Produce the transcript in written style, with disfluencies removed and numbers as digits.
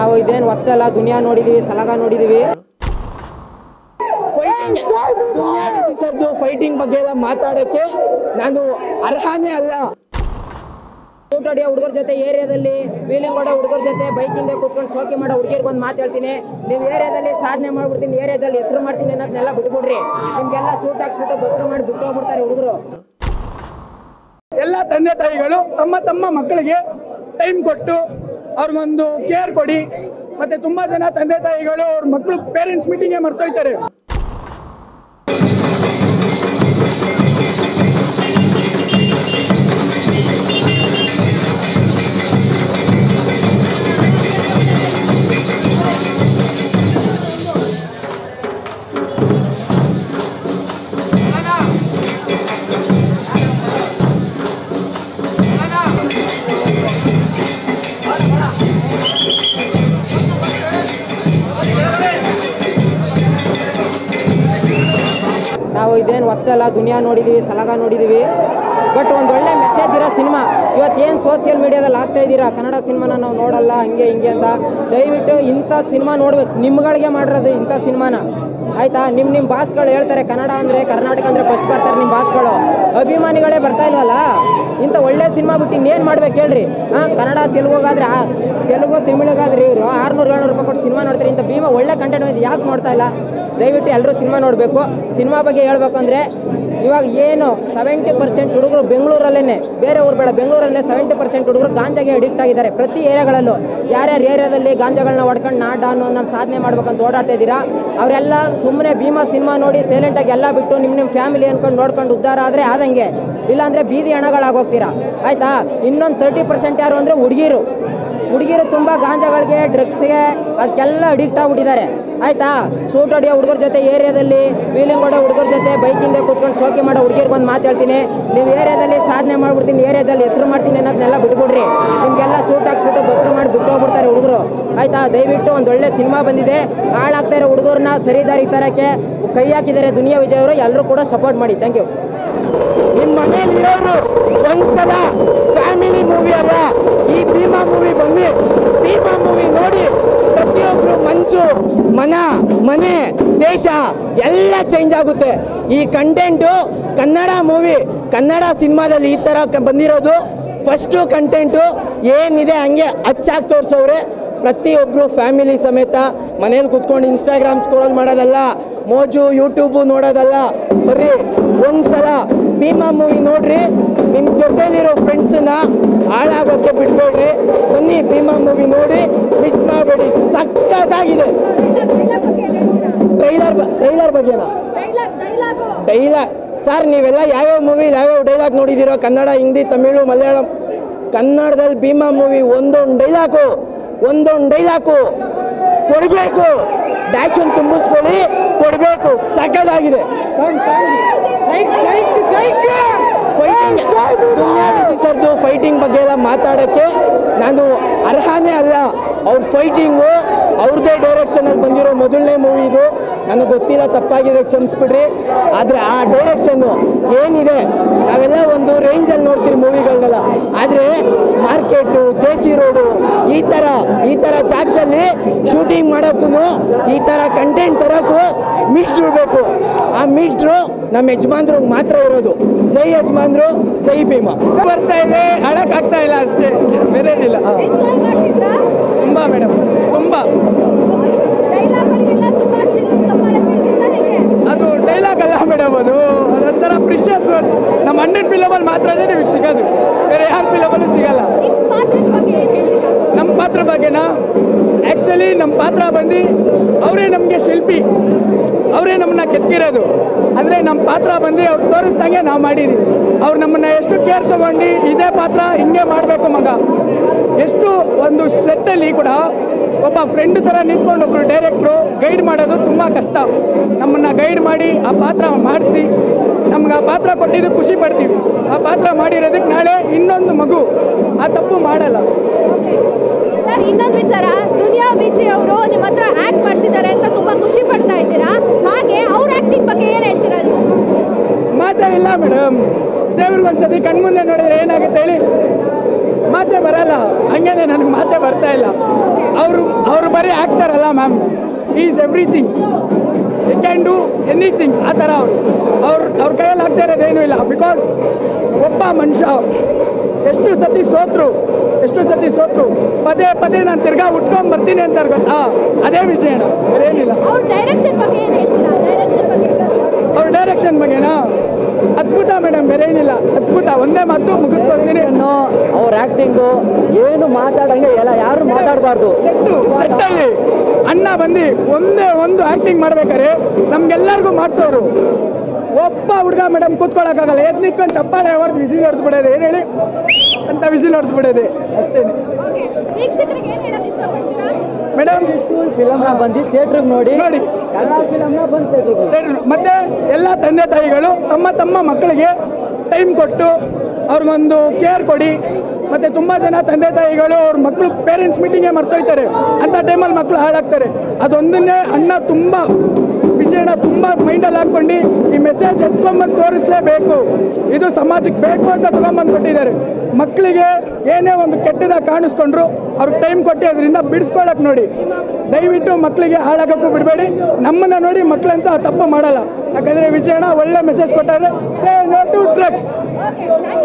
ನಾವು ಇದೇನು ಹೊಸ್ತಲ್ಲ ದುನಿಯಾ ನೋಡಿದೀವಿ, ಸಲಗ ನೋಡಿದೀವಿ. ಫೈಟಿಂಗ್ ಬಗ್ಗೆ ಎಲ್ಲ ಮಾತಾಡಕ್ಕೆ ನಾನು ಅರ್ಹನೇ ಅಲ್ಲ. ಊಟಡಿಯೋ ಹುಡುಗರ ಜೊತೆ ಏರಿಯಾದಲ್ಲಿ ವೀಲಿಂಗ್ ಮಾಡೋ ಹುಡುಗರ ಜೊತೆ ಬೈಕಿಂದ ಕೂತ್ಕೊಂಡು ಶೋಕಿ ಮಾಡೋ ಹುಡುಗಿರ್ಗೆ ಒಂದು ಮಾತು ಹೇಳ್ತೀನಿ, ನೀವು ಏರಿಯಾದಲ್ಲಿ ಸಾಧನೆ ಮಾಡ್ಬಿಡ್ತೀನಿ, ಏರಿಯಾದಲ್ಲಿ ಹೆಸರು ಮಾಡ್ತೀನಿ ಅನ್ನೋದನ್ನೆಲ್ಲ ಬಿಟ್ಬಿಡ್ರಿ. ನಿಮ್ಗೆಲ್ಲ ಸೂಟ್ ಹಾಕ್ಸ್ಬಿಟ್ಟು ಬಸ್ರು ಮಾಡಿ ಬಿಟ್ಟು ಹೋಗ್ಬಿಡ್ತಾರೆ ಹುಡುಗರು. ಎಲ್ಲ ತಂದೆ ತಾಯಿಗಳು ತಮ್ಮ ತಮ್ಮ ಮಕ್ಕಳಿಗೆ ಟೈಮ್ ಕೊಟ್ಟು ಅವ್ರಿಗೊಂದು ಕೇರ್ ಕೊಡಿ. ಮತ್ತೆ ತುಂಬಾ ಜನ ತಂದೆ ತಾಯಿಗಳು ಅವ್ರ ಮಕ್ಕಳು ಪೇರೆಂಟ್ಸ್ ಮೀಟಿಂಗೇ ಮರ್ತೋಯ್ತಾರೆ. ನಾವು ಇದೇನು ಹೊಸ್ತಲ್ಲ ದುನಿಯಾ ನೋಡಿದೀವಿ, ಸಲಗ ನೋಡಿದೀವಿ. ಬಟ್ ಒಂದು ಒಳ್ಳೆ ಮೆಸೇಜ್ ಇರೋ ಸಿನಿಮಾ ಇವತ್ತೇನು ಸೋಷಿಯಲ್ ಮೀಡಿಯಾದಲ್ಲಿ ಆಗ್ತಾ ಇದ್ದೀರಾ, ಕನ್ನಡ ಸಿನಿಮಾನ ನಾವು ನೋಡಲ್ಲ ಹಂಗೆ ಹಿಂಗೆ ಅಂತ. ದಯವಿಟ್ಟು ಇಂಥ ಸಿನಿಮಾ ನೋಡ್ಬೇಕು. ನಿಮ್ಗಳಿಗೆ ಮಾಡಿರೋದು ಇಂಥ ಸಿನಿಮಾನ, ಆಯಿತಾ? ನಿಮ್ಮ ಬಾಸ್ಗಳು ಹೇಳ್ತಾರೆ ಕನ್ನಡ ಅಂದರೆ ಕರ್ನಾಟಕ ಅಂದರೆ ಫಸ್ಟ್ ಬರ್ತಾರೆ ನಿಮ್ಮ ಬಾಸ್ಗಳು. ಅಭಿಮಾನಿಗಳೇ ಬರ್ತಾ ಇಲ್ವಲ್ಲ. ಇಂಥ ಒಳ್ಳೆ ಸಿನಿಮಾ ಬಿಟ್ಟು ಇನ್ನೇನು ಮಾಡ್ಬೇಕು ಹೇಳ್ರಿ? ಕನ್ನಡ ತೆಲುಗುಗಾದ್ರೆ ತೆಲುಗು ತಮಿಳಿಗಾದ್ರೆ ಇವರು 600-700 ರೂಪಾಯಿ ಕೊಟ್ಟು ಸಿನಿಮಾ ನೋಡ್ತಾರೆ. ಇಂಥ ಭೀಮಾ ಒಳ್ಳೆ ಕಂಟೆಂಟ್ ಇದೆ, ಯಾಕೆ ನೋಡ್ತಾ ಇಲ್ಲ? ದಯವಿಟ್ಟು ಎಲ್ಲರೂ ಸಿನಿಮಾ ನೋಡಬೇಕು. ಸಿನಿಮಾ ಬಗ್ಗೆ ಹೇಳ್ಬೇಕು ಅಂದರೆ ಇವಾಗ ಏನು 70% ಹುಡುಗರು ಬೆಂಗಳೂರಲ್ಲೇ, ಬೇರೆ ಊರು ಬೇಡ, ಬೆಂಗಳೂರಲ್ಲೇ 70% ಹುಡುಗರು ಗಾಂಜಾಗೆ ಅಡಿಕ್ಟ್ ಆಗಿದ್ದಾರೆ. ಪ್ರತಿ ಏರಿಯಾಗಳಲ್ಲೂ ಯಾರ್ಯಾರು ಏರಿಯಾದಲ್ಲಿ ಗಾಂಜಾಗಳನ್ನ ಹೊಡ್ಕೊಂಡು ನಾಡಾನು ನಾನು ಸಾಧನೆ ಮಾಡ್ಬೇಕಂತ ಓಡಾಡ್ತಾ ಇದ್ದೀರಾ, ಅವರೆಲ್ಲ ಸುಮ್ಮನೆ ಭೀಮಾ ಸಿನಿಮಾ ನೋಡಿ ಸೈಲೆಂಟಾಗಿ ಎಲ್ಲ ಬಿಟ್ಟು ನಿಮ್ಮ ಫ್ಯಾಮಿಲಿ ಅನ್ಕೊಂಡು ನೋಡ್ಕೊಂಡು ಉದ್ಧಾರ ಆದರೆ ಆದಂಗೆ, ಇಲ್ಲಾಂದರೆ ಬೀದಿ ಹಣಗಳಾಗೋಗ್ತೀರಾ, ಆಯಿತಾ? ಇನ್ನೊಂದು 30% ಯಾರು ಅಂದರೆ ಹುಡುಗಿರು ತುಂಬ ಗಾಂಜಾಗಳಿಗೆ, ಡ್ರಗ್ಸ್ಗೆ ಅದಕ್ಕೆಲ್ಲ ಅಡಿಕ್ಟ್ ಆಗಿಬಿಟ್ಟಿದ್ದಾರೆ, ಆಯಿತಾ? ಸೂಟ್ ಹೊಡಿಯೋ ಹುಡುಗರ ಜೊತೆ ಏರಿಯಾದಲ್ಲಿ ವೀಲಿಂಗ್ ಮಾಡೋ ಹುಡುಗರ ಜೊತೆ ಬೈಕಿಂದ ಕೂತ್ಕೊಂಡು ಶೋಕಿ ಮಾಡೋ ಹುಡುಗಿರ್ಗೆ ಒಂದು ಮಾತು ಹೇಳ್ತೀನಿ, ನೀವು ಏರಿಯಾದಲ್ಲಿ ಸಾಧನೆ ಮಾಡ್ಬಿಡ್ತೀನಿ, ಏರಿಯಾದಲ್ಲಿ ಹೆಸರು ಮಾಡ್ತೀನಿ ಅನ್ನೋದನ್ನೆಲ್ಲ ಬಿಟ್ಬಿಡ್ರಿ. ನಿಮಗೆಲ್ಲ ಸೂಟ್ ಹಾಕ್ಸ್ಬಿಟ್ಟು ಬಸ್ರು ಮಾಡಿ ಬಿಟ್ಟು ಹೋಗ್ಬಿಡ್ತಾರೆ ಹುಡುಗರು, ಆಯಿತಾ? ದಯವಿಟ್ಟು ಒಂದು ಒಳ್ಳೆ ಸಿನಿಮಾ ಬಂದಿದೆ, ಹಾಳಾಗ್ತಾ ಇರೋ ಹುಡುಗರನ್ನ ಸರಿದಾರಿಗೆ ತರೋಕ್ಕೆ ಕೈ ಹಾಕಿದ್ದಾರೆ ದುನಿಯಾ ವಿಜಯ್ ಅವರು. ಎಲ್ಲರೂ ಕೂಡ ಸಪೋರ್ಟ್ ಮಾಡಿ. Thank you. ನಿಮ್ಮ ಮನೇಲಿ ಇರೋರು ಒಂದ್ಸಲ ಫ್ಯಾಮಿಲಿ ಮೂವಿ ಅಲ್ಲ, ಈ ಭೀಮಾ ಮೂವಿ ಬಂದು ಭೀಮಾ ಮೂವಿ ನೋಡಿ ಪ್ರತಿಯೊಬ್ಬರು ಮನಸ್ಸು, ಮನೆ, ದೇಶ ಎಲ್ಲ ಚೇಂಜ್ ಆಗುತ್ತೆ. ಈ ಕಂಟೆಂಟು ಕನ್ನಡ ಮೂವಿ, ಕನ್ನಡ ಸಿನಿಮಾದಲ್ಲಿ ಈ ಥರ ಬಂದಿರೋದು ಫಸ್ಟು ಕಂಟೆಂಟು ಏನಿದೆ ಹಂಗೆ ಅಚ್ಚಾಗಿ ತೋರಿಸೋರೆ. ಪ್ರತಿಯೊಬ್ಬರು ಫ್ಯಾಮಿಲಿ ಸಮೇತ ಮನೇಲಿ ಕುತ್ಕೊಂಡು ಇನ್ಸ್ಟಾಗ್ರಾಮ್ ಸ್ಕ್ರೋಲ್ ಮಾಡೋದಲ್ಲ, ಮೋಜು ಯೂಟ್ಯೂಬು ನೋಡೋದಲ್ಲ, ಬರ್ರಿ ಒಂದ್ಸಲ ಭೀಮಾ ಮೂವಿ ನೋಡ್ರಿ. ನಿಮ್ಮ ಜೊತೆಲಿರೋ ಫ್ರೆಂಡ್ಸನ್ನ ಹಾಳಾಗೋಕ್ಕೆ ಬಿಡಬೇಡ್ರಿ. ಬನ್ನಿ ಭೀಮಾ ಮೂವಿ ನೋಡಿ, ಮಿಸ್ ಮಾಡಬೇಡಿ, ಸಕ್ಕತ್ತಾಗಿದೆ. ಟ್ರೈಲರ್ ಬಗ್ಗೆನಾ? ಡೈಲಾಗ್ ಸರ್, ನೀವೆಲ್ಲ ಯಾವ್ಯಾವ ಮೂವಿ ಯಾವ್ಯಾವ ಡೈಲಾಗ್ ನೋಡಿದ್ದೀರೋ? ಕನ್ನಡ, ಹಿಂದಿ, ತಮಿಳು, ಮಲಯಾಳಂ. ಕನ್ನಡದಲ್ಲಿ ಭೀಮಾ ಮೂವಿ ಒಂದೊಂದು ಡೈಲಾಗು ಕೊಡಬೇಕು, ಡ್ಯಾಶನ್ ತುಂಬಿಸ್ಕೊಳ್ಳಿ, ಕೊಡಬೇಕು, ಸಕ್ಕತ್ತಾಗಿದೆ. ಸರ್ದು ಫೈಟಿಂಗ್ ಬಗ್ಗೆ ಎಲ್ಲ ಮಾತಾಡೋಕ್ಕೆ ನಾನು ಅರ್ಹನೇ ಅಲ್ಲ. ಅವ್ರ ಫೈಟಿಂಗು ಅವ್ರದ್ದೇ ಡೈರೆಕ್ಷನಲ್ಲಿ ಬಂದಿರೋ ಮೊದಲನೇ ಮೂವಿ ಇದು. ನನಗೆ ಗೊತ್ತಿಲ್ಲ, ತಪ್ಪಾಗಿದೆ, ಕ್ಷಮಿಸ್ಬಿಡ್ರಿ. ಆದರೆ ಆ ಡೈರೆಕ್ಷನ್ನು ಏನಿದೆ, ನಾವೆಲ್ಲ ಒಂದು ರೇಂಜಲ್ಲಿ ನೋಡ್ತೀರಿ ಮೂವಿಗಳನ್ನೆಲ್ಲ, ಆದರೆ ಮಾರ್ಕೆಟು, JC ರೋಡು ಈ ಥರ ಜಾಗದಲ್ಲಿ ಶೂಟಿಂಗ್ ಮಾಡೋಕ್ಕೂ ಈ ಥರ ಕಂಟೆಂಟ್ ತರೋಕ್ಕೂ ಮೀಟ್ರ್ ಇರಬೇಕು. ಆ ಮೀಟ್ರು ನಮ್ಮ ಯಜಮಾನ್ರು ಮಾತ್ರ ಇರೋದು. ಜೈ ಯಜಮಾನ್ರು, ಜೈ ಭೀಮಾ. ಬರ್ತಾ ಇದೆ, ಅಳಕ್ಕಾಗ್ತಾ ಇಲ್ಲ ಅಷ್ಟೇ, ಬೇರೆ ಏನಿಲ್ಲ. ತುಂಬಾ ಮೇಡಮ್, ತುಂಬಾ. ಅದು ಡೈಲಾಗ್ ಅಲ್ಲ ಮೇಡಮ್, ಅದು ಅದೊಂಥರ ಪ್ರಿಷಿಯಸ್ ವರ್ಡ್ಸ್. ನಮ್ಮ ಅಣ್ಣನ ಫಿಲಮಲ್ಲಿ ಮಾತ್ರನೇ ನಿಮಗೆ ಸಿಗೋದು, ಬೇರೆ ಯಾರ ಫಿಲಮಲ್ಲೂ ಸಿಗಲ್ಲ. ನಮ್ಮ ಪಾತ್ರ ಬಗ್ಗೆನಾ? ಆ್ಯಕ್ಚುಲಿ ನಮ್ಮ ಪಾತ್ರ ಬಂದು ಅವರೇ ನಮಗೆ ಶಿಲ್ಪಿ, ಅವರೇ ನಮ್ಮನ್ನ ಕೆತ್ತಿರೋದು. ಅಂದರೆ ನಮ್ಮ ಪಾತ್ರ ಬಂದು ಅವ್ರು ತೋರಿಸ್ದಂಗೆ ನಾವು ಮಾಡಿದ್ದೀವಿ. ಅವ್ರು ನಮ್ಮನ್ನು ಎಷ್ಟು ಕೇರ್ ತೊಗೊಂಡು ಇದೇ ಪಾತ್ರ ಹಿಂಗೆ ಮಾಡಬೇಕು ಮಗ, ಎಷ್ಟು ಒಂದು ಸೆಟ್ಟಲ್ಲಿ ಕೂಡ ಒಬ್ಬ ಫ್ರೆಂಡ್ ಥರ ನಿಂತ್ಕೊಂಡು ಒಬ್ಬರು ಡೈರೆಕ್ಟ್ರು ಗೈಡ್ ಮಾಡೋದು ತುಂಬ ಕಷ್ಟ. ನಮ್ಮನ್ನು ಗೈಡ್ ಮಾಡಿ ಆ ಪಾತ್ರ ಮಾಡಿಸಿ ನಮ್ಗೆ ಆ ಪಾತ್ರ ಕೊಟ್ಟಿದ್ದು ಖುಷಿ ಪಡ್ತೀವಿ. ಆ ಪಾತ್ರ ಮಾಡಿರೋದಕ್ಕೆ ನಾಳೆ ಇನ್ನೊಂದು ಮಗು ಆ ತಪ್ಪು ಮಾಡಲ್ಲ. ಸರ್, ಇನ್ನೊಂದು ವಿಚಾರ, ದುನಿಯಾ ವಿಜಯ್ ಅವರು ನಿಮ್ಮ ಹತ್ರ ಆ್ಯಕ್ಟ್ ಮಾಡಿಸಿದ್ದಾರೆ ಅಂತ ತುಂಬ ಖುಷಿ ಪಡ್ತಾ ಇದ್ದೀರಾ. ಹಾಗೆ ಅವ್ರ ಆ್ಯಕ್ಟಿಂಗ್ ಬಗ್ಗೆ ಏನು ಹೇಳ್ತೀರಾ ನೀವು? ಮಾತೇ ಇಲ್ಲ ಮೇಡಮ್. ದೇವ್ರಿಗೊಂದ್ಸತಿ ಕಣ್ಮುಂದೆ ನೋಡಿದ್ರೆ ಏನಾಗುತ್ತೆ ಹೇಳಿ? ಮಾತೇ ಬರಲ್ಲ. ಹಂಗೇನೆ ನನಗೆ ಮಾತೇ ಬರ್ತಾ ಇಲ್ಲ. ಅವ್ರ ಬರೀ ಆ್ಯಕ್ಟರ್ ಅಲ್ಲ ಮ್ಯಾಮ್, ಈಸ್ ಎವ್ರಿಥಿಂಗ್, ಈ ಕ್ಯಾನ್ ಡೂ ಎನಿಥಿಂಗ್. ಆ ಥರ ಅವ್ರ ಕೈಯಲ್ಲಿ ಆಗ್ತಾ ಇರೋದೇನೂ ಇಲ್ಲ. ಬಿಕಾಸ್ ಒಬ್ಬ ಮನುಷ್ಯ ಎಷ್ಟು ಸತಿ ಸೋತ್ರು ಪದೇ ಪದೇ ನಾನು ತಿರ್ಗಾ ಉಟ್ಕೊಂಡ್ ಬರ್ತೀನಿ ಅಂತಾರೆ ಗೊತ್ತಾ, ಅದೇ ವಿಜಯಣ್ಣ, ಬೇರೇನಿಲ್ಲ. ಅವ್ರ ಡೈರೆಕ್ಷನ್ ಬಗ್ಗೆ ಏನು ಹೇಳ್ತೀರಾ? ಅವ್ರ ಡೈರೆಕ್ಷನ್ ಬಗ್ಗೆನಾ ಅದ್ಭುತ ಮೇಡಮ್, ಬೇರೇನಿಲ್ಲ, ಅದ್ಭುತ. ಒಂದೇ ಮಾತು ಮುಗಿಸ್ಕೊಳ್ತೀನಿ. ಅವ್ರ ಆ್ಯಕ್ಟಿಂಗು ಏನು ಮಾತಾಡಂಗೆ ಎಲ್ಲ, ಯಾರು ಮಾತಾಡಬಾರ್ದು. ಸೆಟ್ಟಲ್ಲಿ ಅಣ್ಣ ಬಂದು ಒಂದೇ ಒಂದು ಆ್ಯಕ್ಟಿಂಗ್ ಮಾಡ್ಬೇಕಾದ್ರೆ ನಮ್ಗೆಲ್ಲರಿಗೂ ಮಾಡಿಸೋರು. ಒಬ್ಬ ಹುಡುಗ ಮೇಡಮ್ ಕೂತ್ಕೊಳ್ಳೋಕ್ಕಾಗಲ್ಲ, ಎದ್ದು ನಿಂತ್ಕೊಂಡು ಚಪ್ಪಾಳೆ ಹೊಡೆದು ವಿಸಿಲ್ ಹೊಡೆದು ಬಿಡೋದು, ಏನು ಹೇಳಿ ಅಂತ ವಿಸಿಲ್ ಹೊಡೆದು ಬಿಡೋದೆ ಅಷ್ಟೇ. ವೀಕ್ಷಕರಿಗೆ ಏನು ಹೇಳೋಕೆ ಇಷ್ಟಪಡ್ತೀರಾ ಮೇಡಮ್? ಫಿಲಮ್ನ ಬಂದು ಥಿಯೇಟ್ರಿಗೆ ನೋಡಿ ಫಿಲಮ್ನ ಬಂದು ಥಿಯೇಟ್ರಿಗೆ. ಮತ್ತೆ ಎಲ್ಲ ತಂದೆ ತಾಯಿಗಳು ತಮ್ಮ ಮಕ್ಕಳಿಗೆ ಟೈಮ್ ಕೊಟ್ಟು ಅವ್ರಿಗೊಂದು ಕೇರ್ ಕೊಡಿ. ಮತ್ತು ತುಂಬ ಜನ ತಂದೆ ತಾಯಿಗಳು ಅವ್ರ ಮಕ್ಕಳು ಪೇರೆಂಟ್ಸ್ ಮೀಟಿಂಗೇ ಮರ್ತೋಯ್ತಾರೆ, ಅಂಥ ಟೈಮಲ್ಲಿ ಮಕ್ಕಳು ಹಾಳಾಗ್ತಾರೆ. ಅದೊಂದನ್ನೇ ಅಣ್ಣ ವಿಜಯಣ್ಣ ತುಂಬ ಮೈಂಡಲ್ಲಿ ಹಾಕ್ಕೊಂಡು ಈ ಮೆಸೇಜ್ ಎತ್ಕೊಂಡ್ಬಂದು ತೋರಿಸಲೇಬೇಕು, ಇದು ಸಮಾಜಕ್ಕೆ ಬೇಕು ಅಂತ ತೊಗೊಂಬಂದು ಕೊಟ್ಟಿದ್ದಾರೆ. ಮಕ್ಕಳಿಗೆ ಏನೇ ಒಂದು ಕೆಟ್ಟದಾಗ ಕಾಣಿಸ್ಕೊಂಡ್ರು ಅವ್ರಿಗೆ ಟೈಮ್ ಕೊಟ್ಟು ಅದರಿಂದ ಬಿಡಿಸ್ಕೊಳ್ಳೋಕೆ ನೋಡಿ. ದಯವಿಟ್ಟು ಮಕ್ಕಳಿಗೆ ಹಾಳಾಗೋಕ್ಕೂ ಬಿಡಬೇಡಿ. ನಮ್ಮನ್ನು ನೋಡಿ ಮಕ್ಕಳಂತೂ ಆ ತಪ್ಪು ಮಾಡಲ್ಲ. ಯಾಕಂದರೆ ವಿಜಯಣ್ಣ ಒಳ್ಳೆ ಮೆಸೇಜ್ ಕೊಟ್ಟಾರೆ, ಸೇ ನೋ ಟು ಡ್ರಗ್ಸ್.